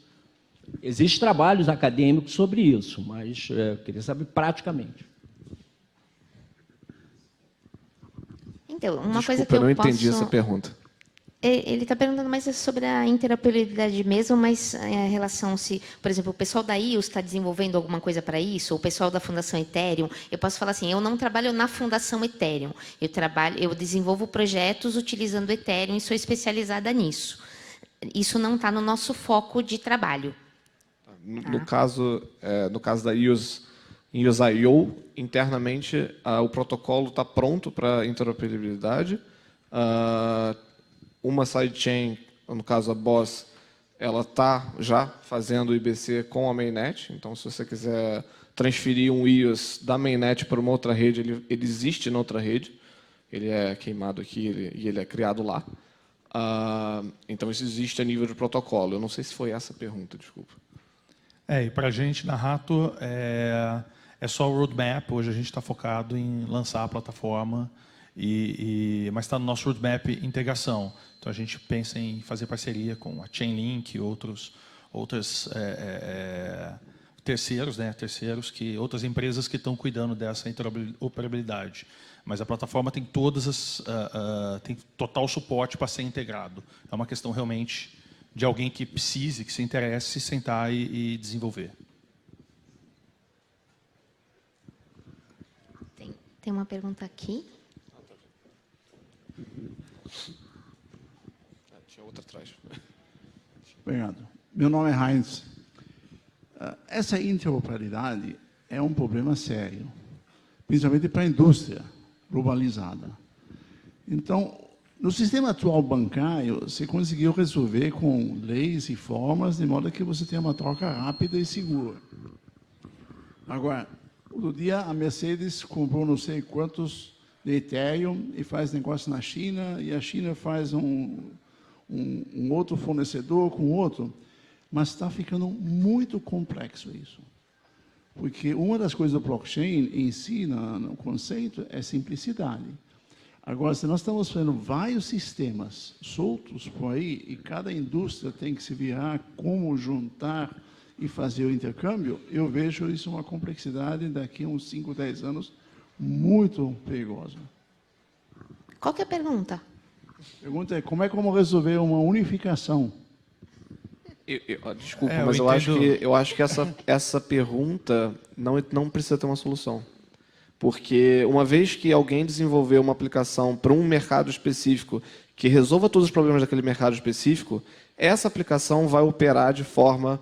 Existem trabalhos acadêmicos sobre isso, mas eu queria saber praticamente. Então, uma Desculpa, coisa que eu não eu entendi posso... essa pergunta. Ele está perguntando mais sobre a interoperabilidade mesmo, mas em relação se, por exemplo, o pessoal da IOS está desenvolvendo alguma coisa para isso, ou o pessoal da Fundação Ethereum. Eu posso falar assim, eu não trabalho na Fundação Ethereum, eu desenvolvo projetos utilizando o Ethereum e sou especializada nisso. Isso não está no nosso foco de trabalho. No caso da IOS.io, internamente, o protocolo está pronto para interoperabilidade. Uma sidechain, no caso a Boss, ela está já fazendo o IBC com a mainnet. Então, se você quiser transferir um IOS da mainnet para uma outra rede, ele existe na outra rede. Ele é queimado aqui e ele é criado lá. Então, isso existe a nível de protocolo. Eu não sei se foi essa a pergunta, desculpa. E para a gente, na Rato, é só o roadmap. Hoje a gente está focado em lançar a plataforma, mas está no nosso roadmap integração. Então, a gente pensa em fazer parceria com a Chainlink e outros terceiros, outras empresas que estão cuidando dessa interoperabilidade. Mas a plataforma tem tem total suporte para ser integrado. É uma questão realmente de alguém que precise, que se interesse, sentar e desenvolver. Tem uma pergunta aqui. Tinha outra atrás. Obrigado. Meu nome é Heinz. Essa interoperabilidade é um problema sério, principalmente para a indústria globalizada. Então, no sistema atual bancário, você conseguiu resolver com leis e formas, de modo que você tenha uma troca rápida e segura. Agora, outro dia, a Mercedes comprou não sei quantos de Ethereum e faz negócio na China, e a China faz um outro fornecedor com outro, mas está ficando muito complexo isso. Porque uma das coisas do blockchain em si, no conceito, é simplicidade. Agora, se nós estamos fazendo vários sistemas soltos por aí, e cada indústria tem que se virar como juntar e fazer o intercâmbio, eu vejo isso uma complexidade daqui a uns 5, 10 anos muito perigosa. Qual que é a pergunta? A pergunta é como resolver uma unificação. Desculpa, mas eu acho que essa pergunta não precisa ter uma solução. Porque uma vez que alguém desenvolver uma aplicação para um mercado específico que resolva todos os problemas daquele mercado específico, essa aplicação vai operar de forma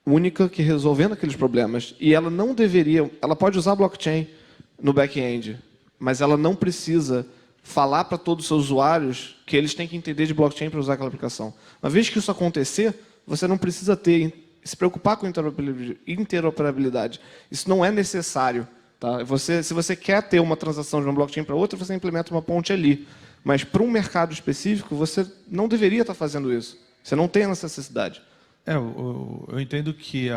única, que resolvendo aqueles problemas. E ela não deveria... Ela pode usar blockchain no back-end, mas ela não precisa falar para todos os seus usuários que eles têm que entender de blockchain para usar aquela aplicação. Uma vez que isso acontecer, você não precisa se preocupar com interoperabilidade. Isso não é necessário. Tá? Se você quer ter uma transação de uma blockchain para outra, você implementa uma ponte ali. Mas para um mercado específico, você não deveria estar fazendo isso. Você não tem essa necessidade. Eu entendo que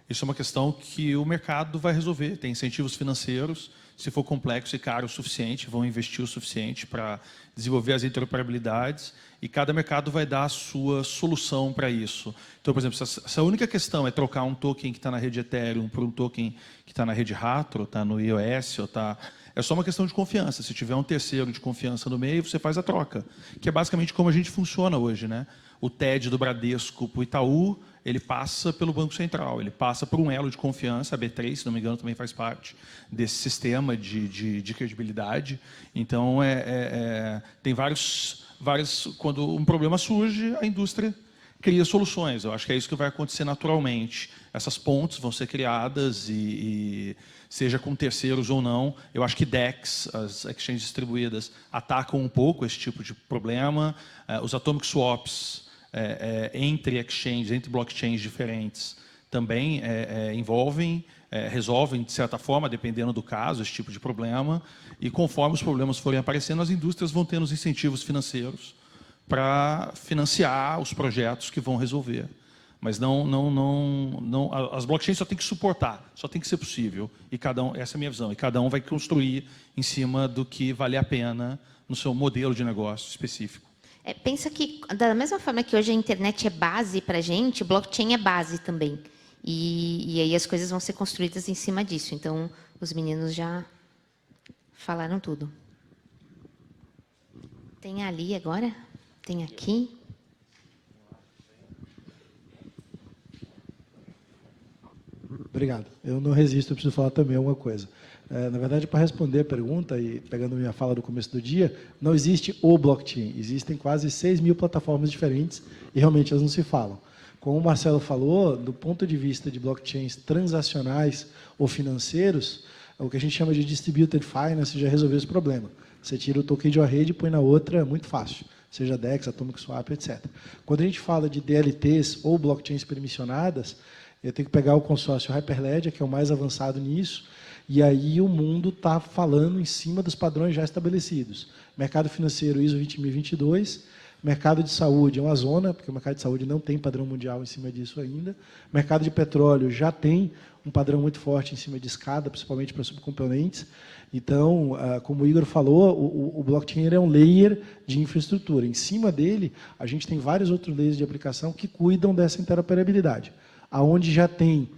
isso é uma questão que o mercado vai resolver. Tem incentivos financeiros, se for complexo e caro o suficiente, vão investir o suficiente para desenvolver as interoperabilidades, e cada mercado vai dar a sua solução para isso. Então, por exemplo, se a única questão é trocar um token que está na rede Ethereum por um token que está na rede Ratro, está no iOS, é só uma questão de confiança. Se tiver um terceiro de confiança no meio, você faz a troca, que é basicamente como a gente funciona hoje, né? O TED do Bradesco para o Itaú, ele passa pelo Banco Central, ele passa por um elo de confiança, a B3, se não me engano, também faz parte desse sistema de credibilidade. Então, tem vários... Quando um problema surge, a indústria cria soluções. Eu acho que é isso que vai acontecer naturalmente. Essas pontes vão ser criadas, e seja com terceiros ou não. Eu acho que DEX, as exchanges distribuídas, atacam um pouco esse tipo de problema. Os atomic swaps entre exchanges, entre blockchains diferentes, também resolvem, de certa forma, dependendo do caso, esse tipo de problema. E conforme os problemas forem aparecendo, as indústrias vão tendo os incentivos financeiros para financiar os projetos que vão resolver. Mas as blockchains só tem que suportar, só tem que ser possível. E essa é a minha visão. E cada um vai construir em cima do que vale a pena no seu modelo de negócio específico. Pensa que, da mesma forma que hoje a internet é base para a gente, blockchain é base também. E aí as coisas vão ser construídas em cima disso. Então, os meninos já falaram tudo. Tem ali agora? Tem aqui? Obrigado. Eu não resisto, eu preciso falar também uma coisa. Na verdade, para responder a pergunta, e pegando minha fala do começo do dia, não existe o blockchain. Existem quase 6.000 plataformas diferentes e realmente elas não se falam. Como o Marcelo falou, do ponto de vista de blockchains transacionais ou financeiros, o que a gente chama de distributed finance já resolveu esse problema. Você tira o token de uma rede e põe na outra, muito fácil. Seja DEX, Atomic Swap, etc. Quando a gente fala de DLTs ou blockchains permissionadas, eu tenho que pegar o consórcio Hyperledger, que é o mais avançado nisso, e aí o mundo está falando em cima dos padrões já estabelecidos. Mercado financeiro ISO 20022, mercado de saúde é uma zona, porque o mercado de saúde não tem padrão mundial em cima disso ainda. Mercado de petróleo já tem um padrão muito forte em cima de escada, principalmente para subcomponentes. Então, como o Igor falou, o blockchain é um layer de infraestrutura. Em cima dele, a gente tem vários outros layers de aplicação que cuidam dessa interoperabilidade. Aonde já tem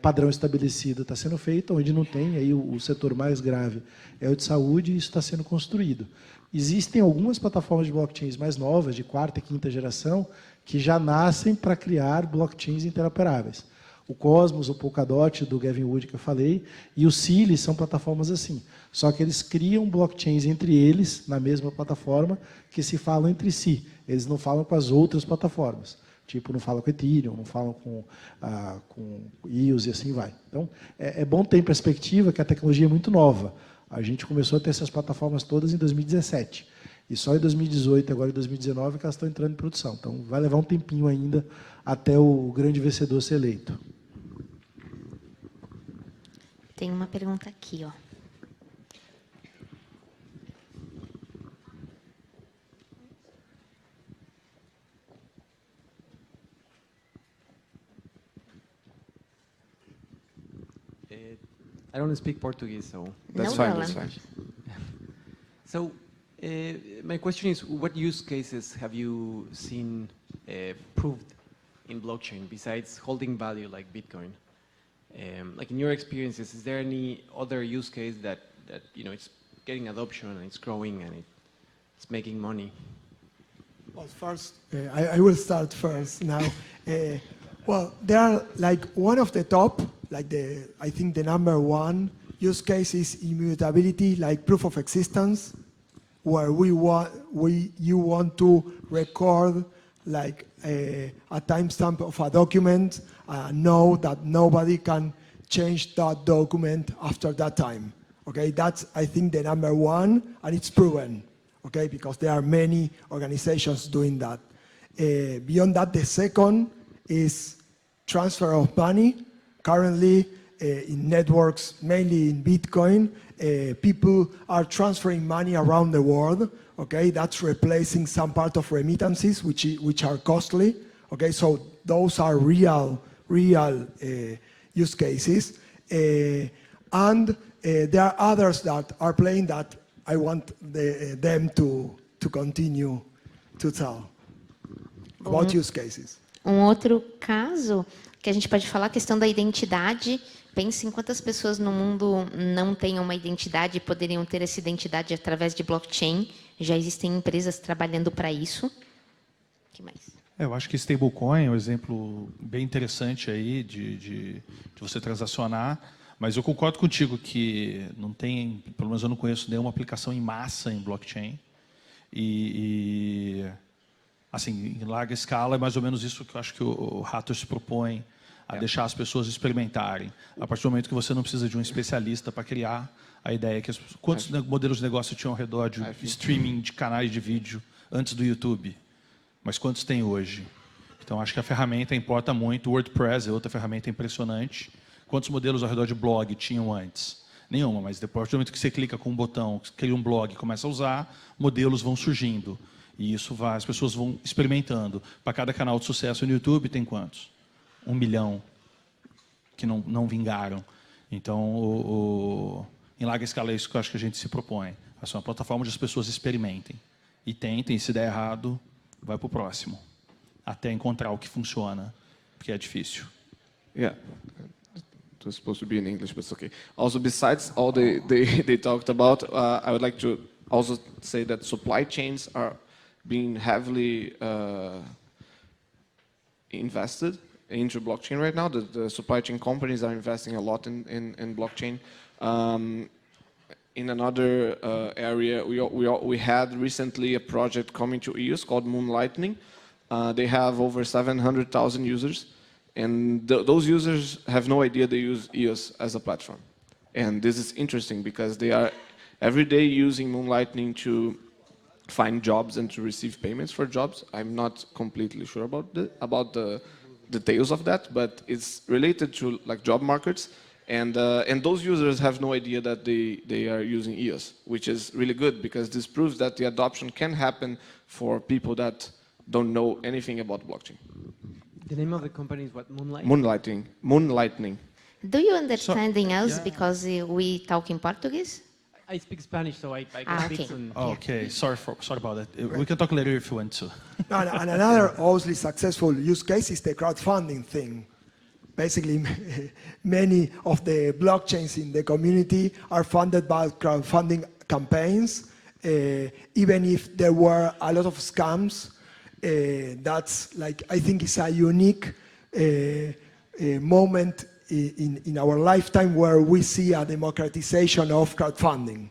padrão estabelecido está sendo feito, onde não tem, aí o setor mais grave é o de saúde, e isso está sendo construído. Existem algumas plataformas de blockchains mais novas, de quarta e quinta geração, que já nascem para criar blockchains interoperáveis. O Cosmos, o Polkadot, do Gavin Wood, que eu falei, e o Cili são plataformas assim. Só que eles criam blockchains entre eles, na mesma plataforma, que se falam entre si. Eles não falam com as outras plataformas. Tipo, não falam com Ethereum, não falam com EOS e assim vai. Então, é bom ter em perspectiva que a tecnologia é muito nova. A gente começou a ter essas plataformas todas em 2017. E só em 2018, agora em 2019, que elas estão entrando em produção. Então, vai levar um tempinho ainda até o grande vencedor ser eleito. Tem uma pergunta aqui, ó. I don't speak Portuguese, so That's No fine, problem. that's fine. so my question is, what use cases have you seen proved in blockchain besides holding value like Bitcoin? Like in your experiences, is there any other use case that it's getting adoption and it's growing and it's making money? Well, first, I will start first now. Well, there are like one of the top, I think the number one use case is immutability, like proof of existence, where you want to record like a timestamp of a document, know that nobody can change that document after that time. Okay, that's I think the number one, and it's proven. Okay, because there are many organizations doing that. Beyond that, the second is transfer of money. Currently, in networks, mainly in Bitcoin, people are transferring money around the world. Okay, that's replacing some part of remittances, which are costly. Okay, so those are real use cases, and there are others that are playing that I want them to continue to tell about use cases. Outro caso que a gente pode falar, a questão da identidade. Pense em quantas pessoas no mundo não têm uma identidade e poderiam ter essa identidade através de blockchain. Já existem empresas trabalhando para isso. O que mais? Eu acho que stablecoin é um exemplo bem interessante aí de você transacionar, mas eu concordo contigo que não tem, pelo menos eu não conheço nenhuma aplicação em massa em blockchain. E assim, em larga escala, é mais ou menos isso que eu acho que o Ratos se propõe a deixar as pessoas experimentarem. A partir do momento que você não precisa de um especialista para criar a ideia que quantos modelos de negócio tinham ao redor de streaming de canais de vídeo antes do YouTube? Mas quantos tem hoje? Então, acho que a ferramenta importa muito. O WordPress é outra ferramenta impressionante. Quantos modelos ao redor de blog tinham antes? Nenhuma, mas depois do momento que você clica com um botão, cria um blog e começa a usar, modelos vão surgindo. E isso as pessoas vão experimentando. Para cada canal de sucesso no YouTube, tem quantos? 1 milhão que não vingaram. Então, em larga escala, é isso que eu acho que a gente se propõe. É uma plataforma onde as pessoas experimentem e tentem, e se der errado, vai para o próximo, até encontrar o que funciona, porque é difícil. Yeah. It was supposed to be in English, but it's okay. Also, besides all they talked about, I would like to also say that supply chains are being heavily invested into blockchain right now. The supply chain companies are investing a lot in blockchain. In another area, we had recently a project coming to EOS called Moonlightning. They have over 700,000 users, and those users have no idea they use EOS as a platform. And this is interesting because they are every day using Moonlightning to find jobs and to receive payments for jobs. I'm not completely sure about the details of that, but it's related to like job markets. And those users have no idea that they are using EOS, which is really good because this proves that the adoption can happen for people that don't know anything about blockchain. The name of the company is what? Moonlightning. Do you understand us yeah. because we talk in Portuguese? I speak Spanish, so I can Ah, speak okay. some. Okay, sorry about that. We can talk later if you want to. And another obviously successful use case is the crowdfunding thing. Basically, many of the blockchains in the community are funded by crowdfunding campaigns. Even if there were a lot of scams, that's like, I think it's a unique moment in our lifetime where we see a democratization of crowdfunding,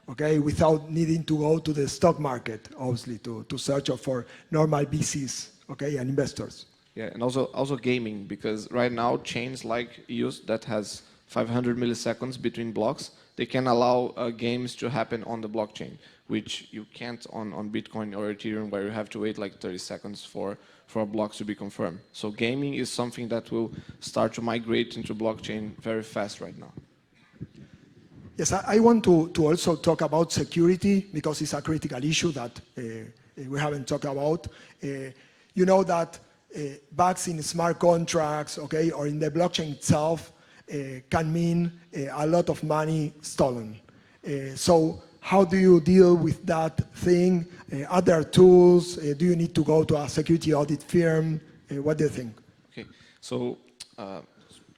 okay, without needing to go to the stock market, obviously, to search for normal VCs, okay, and investors. Yeah, and also gaming, because right now chains like EOS that has 500 milliseconds between blocks, they can allow games to happen on the blockchain, which you can't on Bitcoin or Ethereum, where you have to wait like 30 seconds for blocks to be confirmed. So gaming is something that will start to migrate into blockchain very fast right now. Yes, I want to also talk about security because it's a critical issue that we haven't talked about. You know that bugs in smart contracts, okay, or in the blockchain itself can mean a lot of money stolen. So how do you deal with that thing? Are there tools? Do you need to go to a security audit firm? What do you think? Okay, so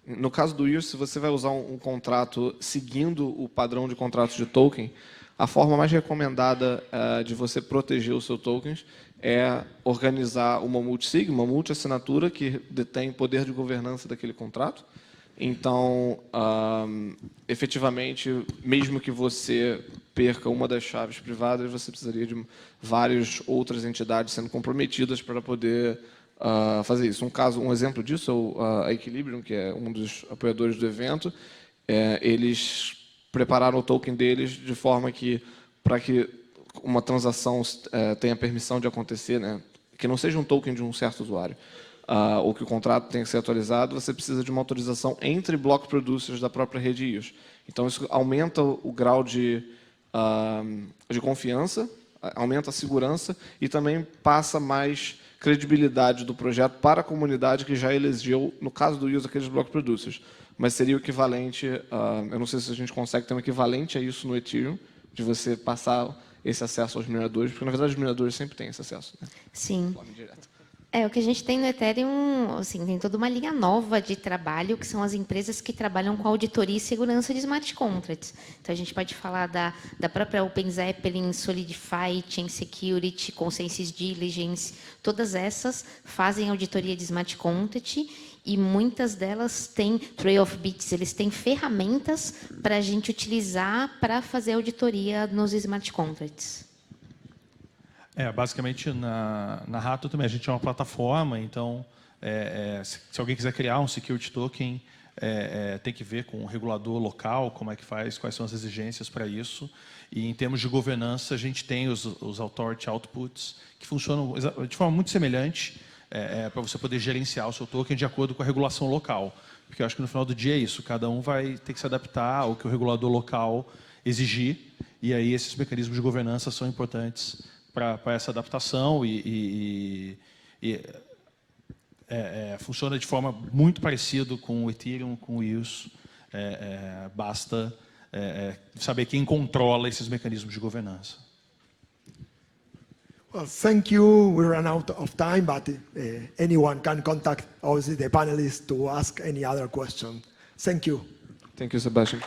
no caso do EOS, se você vai usar um contrato seguindo o padrão de contratos de token, a forma mais recomendada de você proteger os seus tokens é organizar uma multisig, uma multi-assinatura que detém poder de governança daquele contrato. Então, efetivamente, mesmo que você perca uma das chaves privadas, você precisaria de várias outras entidades sendo comprometidas para poder fazer isso. Um exemplo disso é a Equilibrium, que é um dos apoiadores do evento. Eles prepararam o token deles de forma que, para que uma transação tenha permissão de acontecer, né, que não seja um token de um certo usuário, ou que o contrato tenha que ser atualizado, você precisa de uma autorização entre block producers da própria rede EOS. Então, isso aumenta o grau de confiança, aumenta a segurança e também passa mais credibilidade do projeto para a comunidade que já elegeu, no caso do EOS, aqueles block producers. Mas seria o equivalente, eu não sei se a gente consegue ter um equivalente a isso no Ethereum, de você passar esse acesso aos mineradores, porque, na verdade, os mineradores sempre têm esse acesso. Né? Sim. O que a gente tem no Ethereum, assim, tem toda uma linha nova de trabalho, que são as empresas que trabalham com auditoria e segurança de smart contracts. Então, a gente pode falar da própria OpenZeppelin, Solidify, Chain Security, Consensus Diligence, todas essas fazem auditoria de smart contract e muitas delas têm, Trail of Bits, eles têm ferramentas para a gente utilizar para fazer auditoria nos smart contracts. Basicamente, na Rato também a gente é uma plataforma, então, se alguém quiser criar um security token, tem que ver com o regulador local, como é que faz, quais são as exigências para isso. E, em termos de governança, a gente tem os authority outputs, que funcionam de forma muito semelhante, para você poder gerenciar o seu token de acordo com a regulação local. Porque eu acho que, no final do dia, é isso. Cada um vai ter que se adaptar ao que o regulador local exigir, e aí esses mecanismos de governança são importantes para essa adaptação e funciona de forma muito parecida com o Ethereum, com o EOS. Basta saber quem controla esses mecanismos de governança. Well, thank you. We ran out of time, but anyone can contact obviously the panelists to ask any other question. Thank you. Thank you, Sebastian.